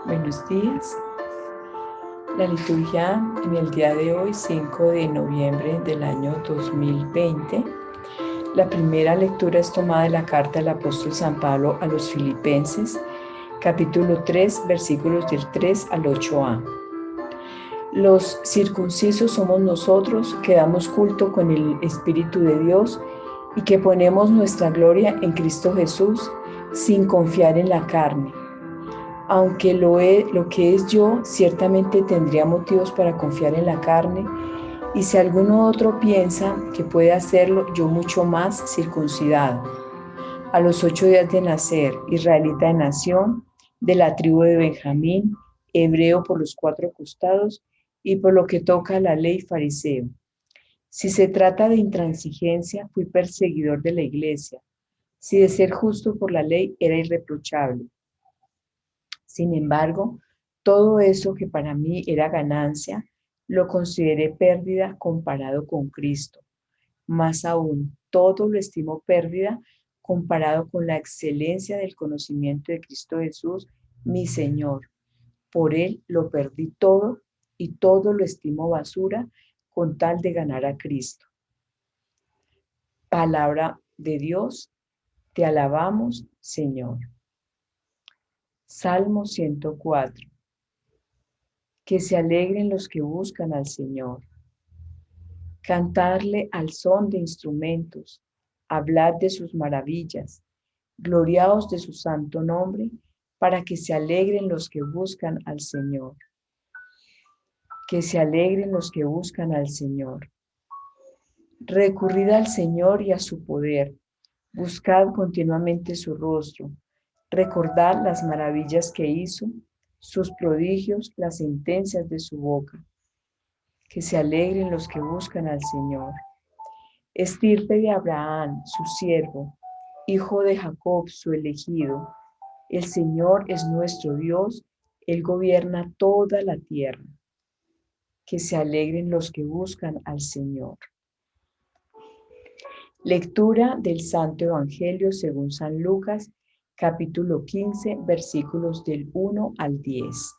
Buenos días. La liturgia en el día de hoy, 5 de noviembre del año 2020. La primera lectura es tomada de la carta del apóstol San Pablo a los Filipenses, capítulo 3, versículos del 3 al 8a. Los circuncisos somos nosotros que damos culto con el Espíritu de Dios y que ponemos nuestra gloria en Cristo Jesús sin confiar en la carne. Aunque lo que es yo, ciertamente tendría motivos para confiar en la carne, y si alguno otro piensa que puede hacerlo, yo mucho más circuncidado. A los 8 días de nacer, israelita de nación, de la tribu de Benjamín, hebreo por los 4 costados, y por lo que toca a la ley fariseo. Si se trata de intransigencia, fui perseguidor de la iglesia. Si de ser justo por la ley, era irreprochable. Sin embargo, todo eso que para mí era ganancia, lo consideré pérdida comparado con Cristo. Más aún, todo lo estimo pérdida comparado con la excelencia del conocimiento de Cristo Jesús, mi Señor. Por Él lo perdí todo y todo lo estimo basura con tal de ganar a Cristo. Palabra de Dios, te alabamos, Señor. Salmo 104. Que se alegren los que buscan al Señor. Cantarle al son de instrumentos, hablad de sus maravillas, gloriaos de su santo nombre, para que se alegren los que buscan al Señor. Que se alegren los que buscan al Señor. Recurrid al Señor y a su poder, buscad continuamente su rostro, recordad las maravillas que hizo, sus prodigios, las sentencias de su boca. Que se alegren los que buscan al Señor. Estirpe de Abraham, su siervo, hijo de Jacob, su elegido. El Señor es nuestro Dios, Él gobierna toda la tierra. Que se alegren los que buscan al Señor. Lectura del Santo Evangelio según San Lucas, capítulo 15, versículos del 1 al 10.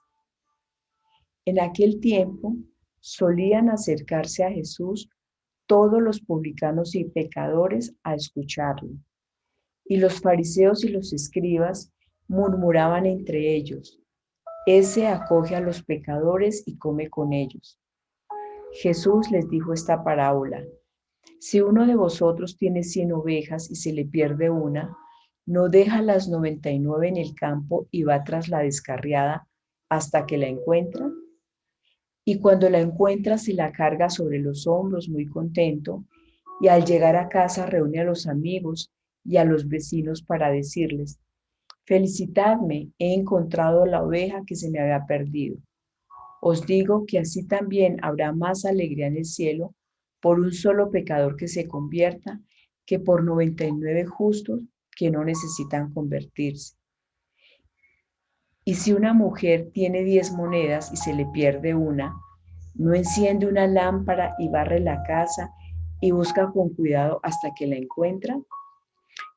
En aquel tiempo solían acercarse a Jesús todos los publicanos y pecadores a escucharlo. Y los fariseos y los escribas murmuraban entre ellos: Ese acoge a los pecadores y come con ellos. Jesús les dijo esta parábola: Si uno de vosotros tiene 100 ovejas y se le pierde una, ¿no deja las 99 en el campo y va tras la descarriada hasta que la encuentra? Y cuando la encuentra se la carga sobre los hombros muy contento, y al llegar a casa reúne a los amigos y a los vecinos para decirles: Felicitadme, he encontrado la oveja que se me había perdido. Os digo que así también habrá más alegría en el cielo por un solo pecador que se convierta que por 99 justos que no necesitan convertirse. Y si una mujer tiene 10 monedas y se le pierde una, ¿no enciende una lámpara y barre la casa y busca con cuidado hasta que la encuentra?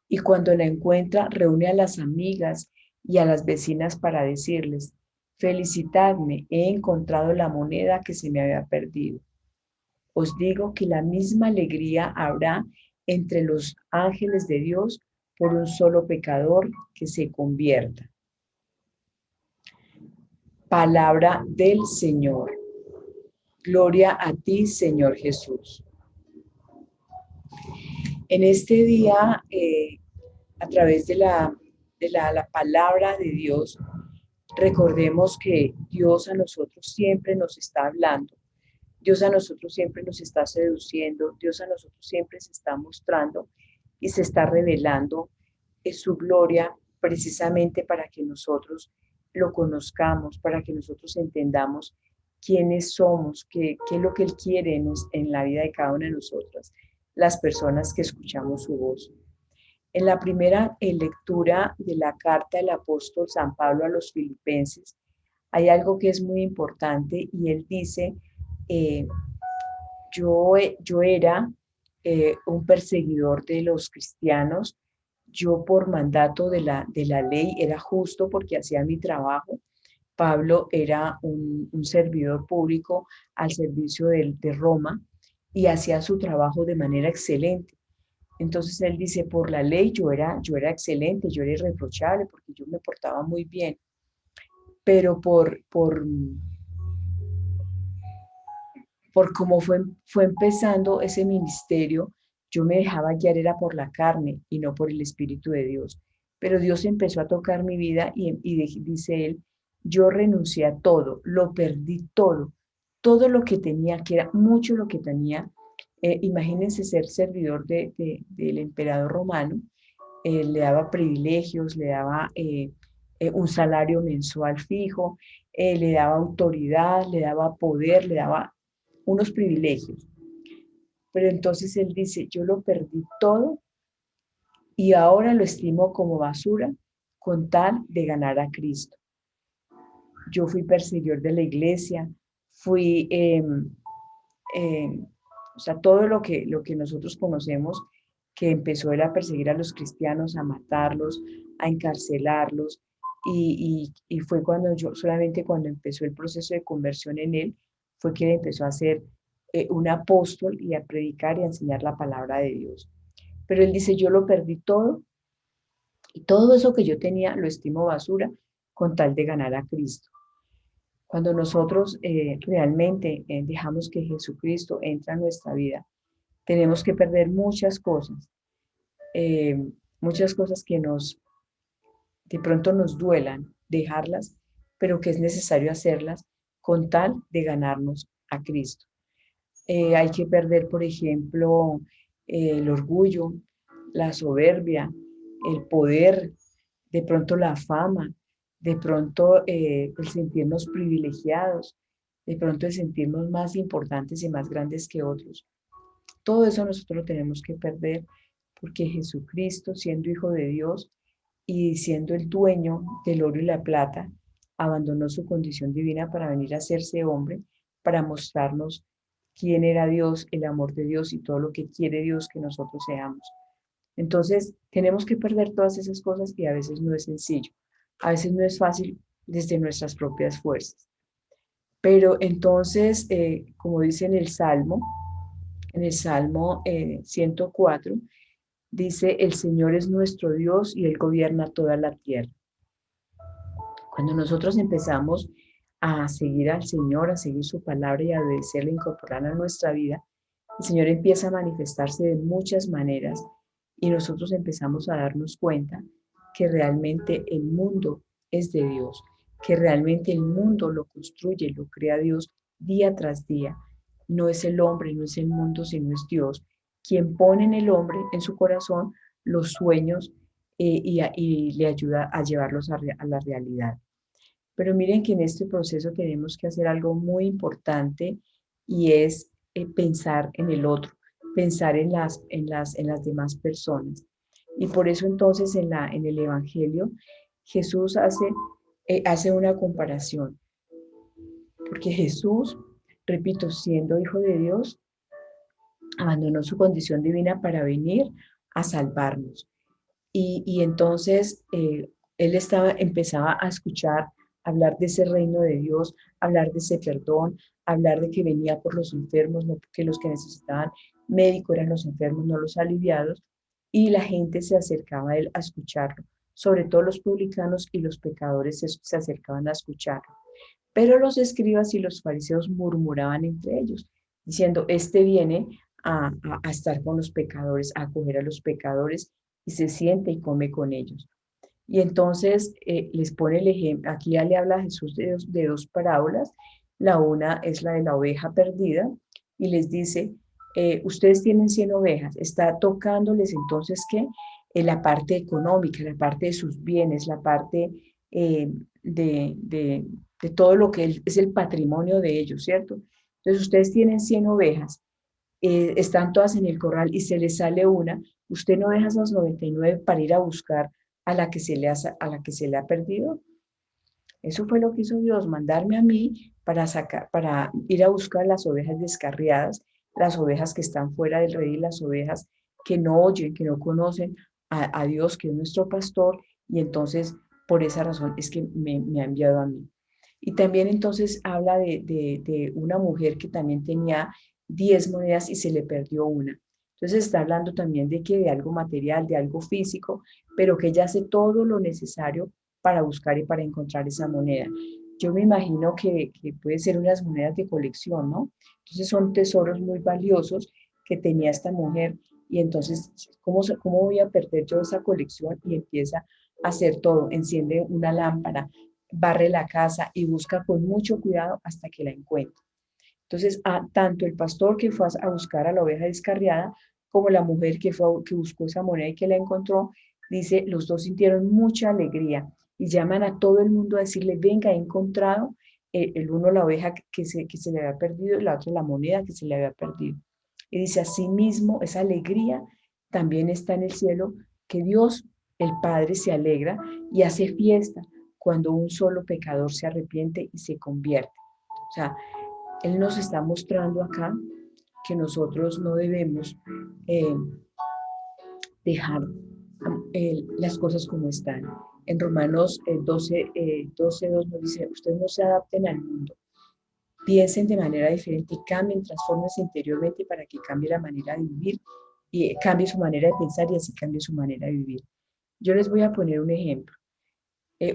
Y cuando la encuentra, reúne a las amigas y a las vecinas para decirles: Felicitadme, he encontrado la moneda que se me había perdido. Os digo que la misma alegría habrá entre los ángeles de Dios por un solo pecador que se convierta. Palabra del Señor. Gloria a ti, Señor Jesús. En este día, a través de la palabra de Dios, recordemos que Dios a nosotros siempre nos está hablando. Dios a nosotros siempre nos está seduciendo. Dios a nosotros siempre se está mostrando y se está revelando su gloria precisamente para que nosotros lo conozcamos, para que nosotros entendamos quiénes somos, qué es lo que Él quiere en la vida de cada una de nosotras, las personas que escuchamos su voz. En la primera lectura de la carta del apóstol San Pablo a los Filipenses, hay algo que es muy importante y él dice: yo era un perseguidor de los cristianos. Yo por mandato de la ley era justo porque hacía mi trabajo, Pablo era un servidor público al servicio de Roma y hacía su trabajo de manera excelente. Entonces él dice, por la ley yo era excelente, yo era irreprochable porque yo me portaba muy bien, pero por cómo fue empezando ese ministerio, yo me dejaba guiar era por la carne y no por el Espíritu de Dios. Pero Dios empezó a tocar mi vida y dice él, yo renuncié a todo, lo perdí todo, todo lo que tenía, que era mucho lo que tenía. Imagínense ser servidor del emperador romano, le daba privilegios, le daba un salario mensual fijo, le daba autoridad, le daba poder, le daba unos privilegios. Pero entonces él dice, yo lo perdí todo y ahora lo estimo como basura con tal de ganar a Cristo. Yo fui perseguidor de la iglesia, fui, o sea, todo lo que nosotros conocemos, que empezó él a perseguir a los cristianos, a matarlos, a encarcelarlos, y fue solamente cuando empezó el proceso de conversión en él, fue que él empezó a ser un apóstol y a predicar y a enseñar la palabra de Dios. Pero él dice, yo lo perdí todo y todo eso que yo tenía lo estimo basura con tal de ganar a Cristo. Cuando nosotros realmente dejamos que Jesucristo entre a nuestra vida, tenemos que perder eh, muchas cosas que de pronto nos duelan, dejarlas, pero que es necesario hacerlas con tal de ganarnos a Cristo. Hay que perder, por ejemplo, el orgullo, la soberbia, el poder, de pronto la fama, de pronto el sentirnos privilegiados, de pronto el sentirnos más importantes y más grandes que otros. Todo eso nosotros lo tenemos que perder porque Jesucristo, siendo Hijo de Dios y siendo el dueño del oro y la plata, abandonó su condición divina para venir a hacerse hombre, para mostrarnos quién era Dios, el amor de Dios y todo lo que quiere Dios que nosotros seamos. Entonces, tenemos que perder todas esas cosas y a veces no es sencillo, a veces no es fácil desde nuestras propias fuerzas. Pero entonces, como dice en el Salmo 104, dice, el Señor es nuestro Dios y Él gobierna toda la tierra. Cuando nosotros empezamos a seguir al Señor, a seguir su palabra y a obedecerle, incorporarla a nuestra vida, el Señor empieza a manifestarse de muchas maneras y nosotros empezamos a darnos cuenta que realmente el mundo es de Dios, que realmente el mundo lo construye, lo crea Dios día tras día. No es el hombre, no es el mundo, sino es Dios quien pone en el hombre, en su corazón, los sueños y le ayuda a llevarlos a la realidad. Pero miren que en este proceso tenemos que hacer algo muy importante y es pensar en el otro, pensar en las demás personas. Y por eso entonces en el Evangelio Jesús hace una comparación, porque Jesús, repito, siendo hijo de Dios, abandonó su condición divina para venir a salvarnos. Y entonces él empezaba a escuchar, hablar de ese reino de Dios, hablar de ese perdón, hablar de que venía por los enfermos, no porque los que necesitaban médico eran los enfermos, no los aliviados, y la gente se acercaba a él a escucharlo. Sobre todo los publicanos y los pecadores se acercaban a escucharlo. Pero los escribas y los fariseos murmuraban entre ellos, diciendo, este viene a estar con los pecadores, a acoger a los pecadores y se siente y come con ellos. Y entonces les pone el ejemplo, aquí ya le habla a Jesús de dos parábolas, la una es la de la oveja perdida y les dice, ustedes tienen 100 ovejas, está tocándoles entonces que la parte económica, la parte de sus bienes, la parte de todo lo que es el patrimonio de ellos, ¿cierto? Entonces ustedes tienen 100 ovejas, están todas en el corral y se les sale una, usted no deja esas 99 para ir a buscar a la que se le ha perdido. Eso fue lo que hizo Dios, mandarme a mí para ir a buscar las ovejas descarriadas, las ovejas que están fuera del redil, las ovejas que no oyen, que no conocen a Dios, que es nuestro pastor, y entonces por esa razón es que me ha enviado a mí. Y también entonces habla de una mujer que también tenía 10 monedas y se le perdió una. Entonces está hablando también de que de algo material, de algo físico, pero que ella hace todo lo necesario para buscar y para encontrar esa moneda. Yo me imagino que puede ser unas monedas de colección, ¿no? Entonces son tesoros muy valiosos que tenía esta mujer y entonces, ¿cómo voy a perder yo esa colección? Y empieza a hacer todo, enciende una lámpara, barre la casa y busca con mucho cuidado hasta que la encuentra. Entonces, tanto el pastor que fue a buscar a la oveja descarriada, como la mujer que buscó esa moneda y que la encontró, dice, los dos sintieron mucha alegría y llaman a todo el mundo a decirle, venga, he encontrado el uno la oveja que se le había perdido y la otra la moneda que se le había perdido. Y dice, asimismo, esa alegría también está en el cielo, que Dios, el Padre, se alegra y hace fiesta cuando un solo pecador se arrepiente y se convierte. O sea, Él nos está mostrando acá que nosotros no debemos eh, dejar las cosas como están. En Romanos 12:2 nos dice, ustedes no se adapten al mundo, piensen de manera diferente, cambien, transfórmense interiormente para que cambie la manera de vivir y cambie su manera de pensar y así cambie su manera de vivir. Yo les voy a poner un ejemplo.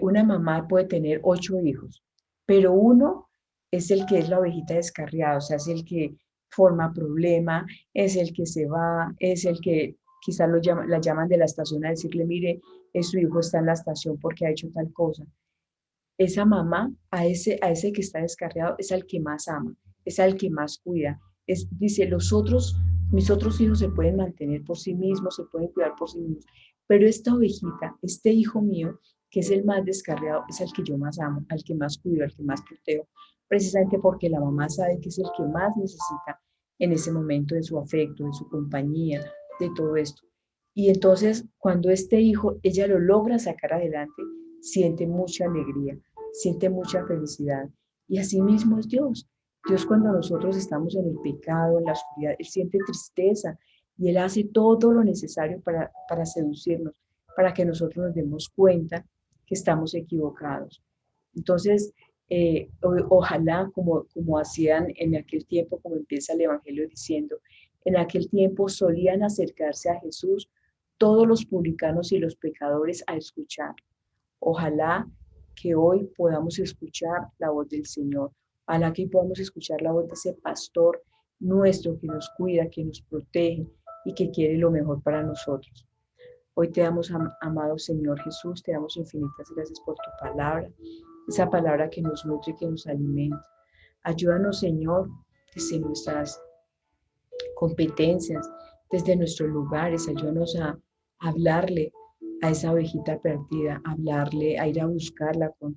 Una mamá puede tener 8 hijos, pero uno es el que es la ovejita descarriada, o sea, es el que forma problema, es el que se va, es el que quizás la llaman de la estación a decirle, mire, su hijo está en la estación porque ha hecho tal cosa. Esa mamá, a ese que está descarriado, es al que más ama, es al que más cuida. Dice, mis otros hijos se pueden mantener por sí mismos, se pueden cuidar por sí mismos, pero esta ovejita, este hijo mío, que es el más descarriado, es al que yo más amo, al que más cuido, al que más protejo, precisamente porque la mamá sabe que es el que más necesita en ese momento de su afecto, de su compañía, de todo esto. Y entonces, cuando este hijo, ella lo logra sacar adelante, siente mucha alegría, siente mucha felicidad. Y así mismo es Dios. Dios cuando nosotros estamos en el pecado, en la oscuridad, Él siente tristeza y Él hace todo lo necesario para seducirnos, para que nosotros nos demos cuenta que estamos equivocados. Entonces, ojalá, como hacían en aquel tiempo, como empieza el Evangelio diciendo, en aquel tiempo solían acercarse a Jesús todos los publicanos y los pecadores a escuchar. Ojalá que hoy podamos escuchar la voz del Señor. Ojalá que podamos escuchar la voz de ese pastor nuestro que nos cuida, que nos protege y que quiere lo mejor para nosotros. Hoy te damos, amado Señor Jesús, te damos infinitas gracias por tu palabra, esa palabra que nos nutre y que nos alimenta. Ayúdanos, Señor, desde nuestras competencias, desde nuestros lugares, ayúdanos a hablarle a esa ovejita perdida, a hablarle, a ir a buscarla con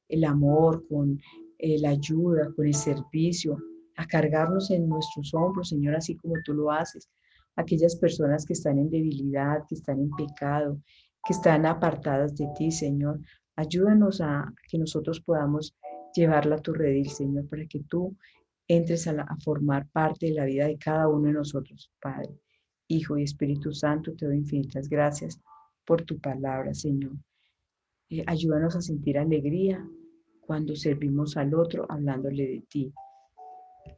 el amor, con la ayuda, con el servicio, a cargarnos en nuestros hombros, Señor, así como tú lo haces. Aquellas personas que están en debilidad, que están en pecado, que están apartadas de ti, Señor. Ayúdanos a que nosotros podamos llevarla a tu redil, Señor, para que tú entres a formar parte de la vida de cada uno de nosotros, Padre, Hijo y Espíritu Santo. Te doy infinitas gracias por tu palabra, Señor. Ayúdanos a sentir alegría cuando servimos al otro hablándole de ti.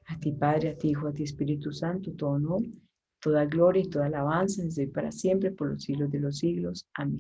A ti, Padre, a ti, Hijo, a ti, Espíritu Santo, todo honor, toda gloria y toda alabanza desde hoy para siempre, por los siglos de los siglos. Amén.